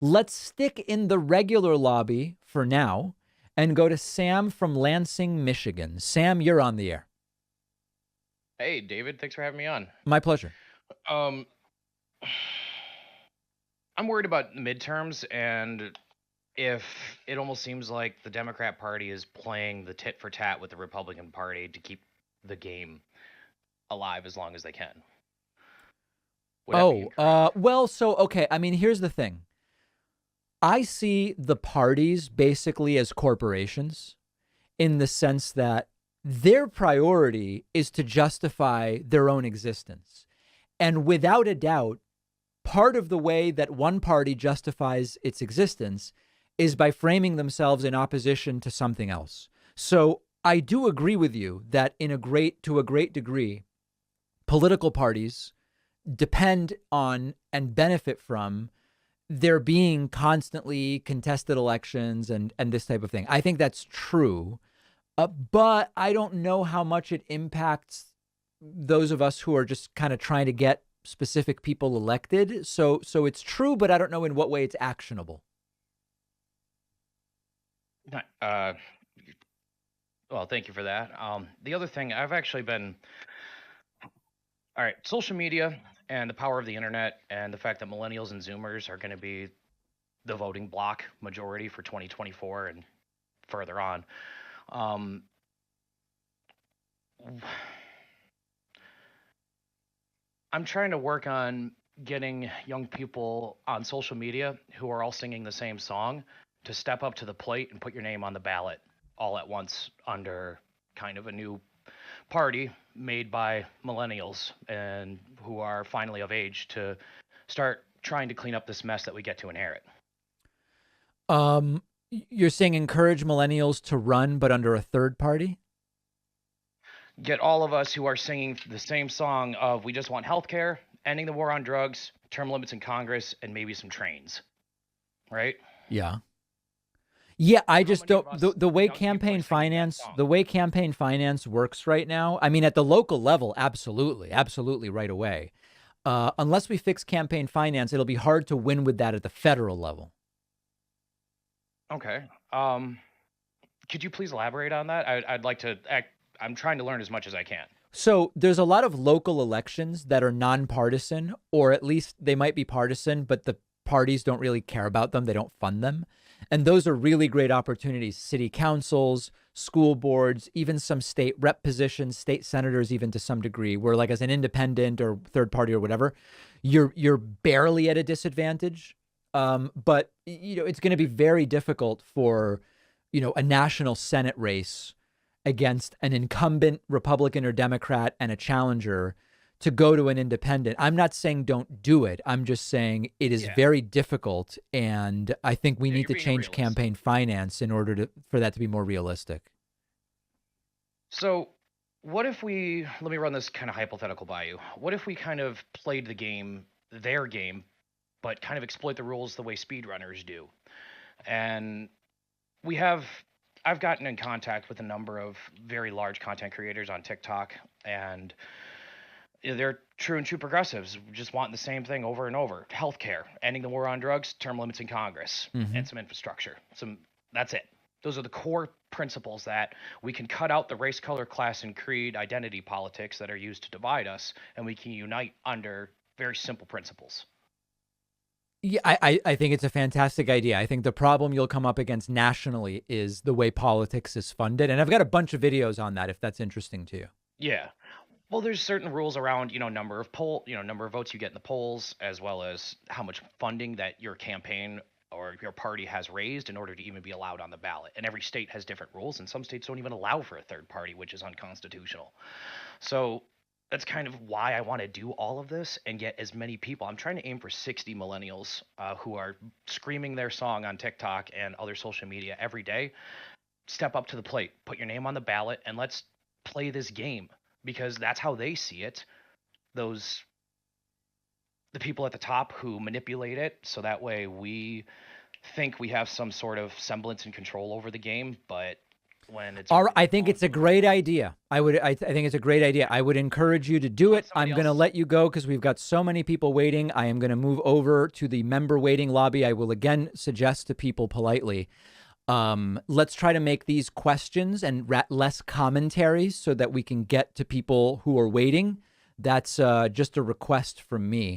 Let's stick in the regular lobby for now and go to Sam from Lansing, Michigan. Sam, you're on the air. Hey, David, thanks for having me on. My pleasure. Um, I'm worried about the midterms, and if it almost seems like the Democrat Party is playing the tit for tat with the Republican Party to keep the game alive as long as they can. Would that be Oh, incorrect? well, so, okay. I mean, here's the thing. I see the parties basically as corporations in the sense that their priority is to justify their own existence. And without a doubt, part of the way that one party justifies its existence is by framing themselves in opposition to something else. So I do agree with you that to a great degree, political parties depend on and benefit from there being constantly contested elections and this type of thing. I think that's true. But I don't know how much it impacts those of us who are just kind of trying to get specific people elected. So it's true, but I don't know in what way it's actionable. Not- well, thank you for that. The other thing, I've actually been, all right, social media and the power of the internet and the fact that millennials and Zoomers are going to be the voting bloc majority for 2024 and further on. Um, I'm trying to work on getting young people on social media who are all singing the same song to step up to the plate and put your name on the ballot all at once under kind of a new party made by millennials and who are finally of age to start trying to clean up this mess that we get to inherit. You're saying encourage millennials to run, but under a third party? Get all of us who are singing the same song of we just want healthcare, ending the war on drugs, term limits in Congress, and maybe some trains, right? Yeah. Yeah, I How just many of don't us the way young people are campaign singing that finance song? the way campaign finance works right now. I mean, at the local level, absolutely, absolutely, right away. Unless we fix campaign finance, it'll be hard to win with that at the federal level. Okay. Could you please elaborate on that? I'd like to act. I'm trying to learn as much as I can. So there's a lot of local elections that are nonpartisan, or at least they might be partisan, but the parties don't really care about them. They don't fund them. And those are really great opportunities. City councils, school boards, even some state rep positions, state senators, even to some degree, where like as an independent or third party or whatever, you're barely at a disadvantage. But it's going to be very difficult for a national Senate race against an incumbent Republican or Democrat and a challenger to go to an independent. I'm not saying don't do it. I'm just saying it is Yeah. very difficult. And I think we Yeah, need you're to being a change realist. campaign finance in order for that to be more realistic. So, what if we let me run this kind of hypothetical by you? What if we kind of played the game, their game, but kind of exploit the rules the way speedrunners do? And we have I've gotten in contact with a number of very large content creators on TikTok, and they're true and true progressives, just wanting the same thing over and over: healthcare, ending the war on drugs, term limits in Congress, Mm-hmm. and some infrastructure. That's it. Those are the core principles that we can cut out the race, color, class, and creed identity politics that are used to divide us, and we can unite under very simple principles. Yeah, I think it's a fantastic idea. I think the problem you'll come up against nationally is the way politics is funded. And I've got a bunch of videos on that if that's interesting to you. Yeah. Well, there's certain rules around, number of votes you get in the polls, as well as how much funding that your campaign or your party has raised in order to even be allowed on the ballot. And every state has different rules, and some states don't even allow for a third party, which is unconstitutional. So that's kind of why I want to do all of this and get as many people. I'm trying to aim for 60 millennials who are screaming their song on TikTok and other social media every day. Step up to the plate, put your name on the ballot, and let's play this game because that's how they see it. Those the people at the top who manipulate it so that way we think we have some sort of semblance and control over the game, but when it's All already right, I been think gone it's a through. great idea. I think it's a great idea. I would encourage you to do Let it. somebody I'm going to else. let you go because we've got so many people waiting. I am going to move over to the member waiting lobby. I will again suggest to people politely, let's try to make these questions and less commentaries so that we can get to people who are waiting. That's just a request from me.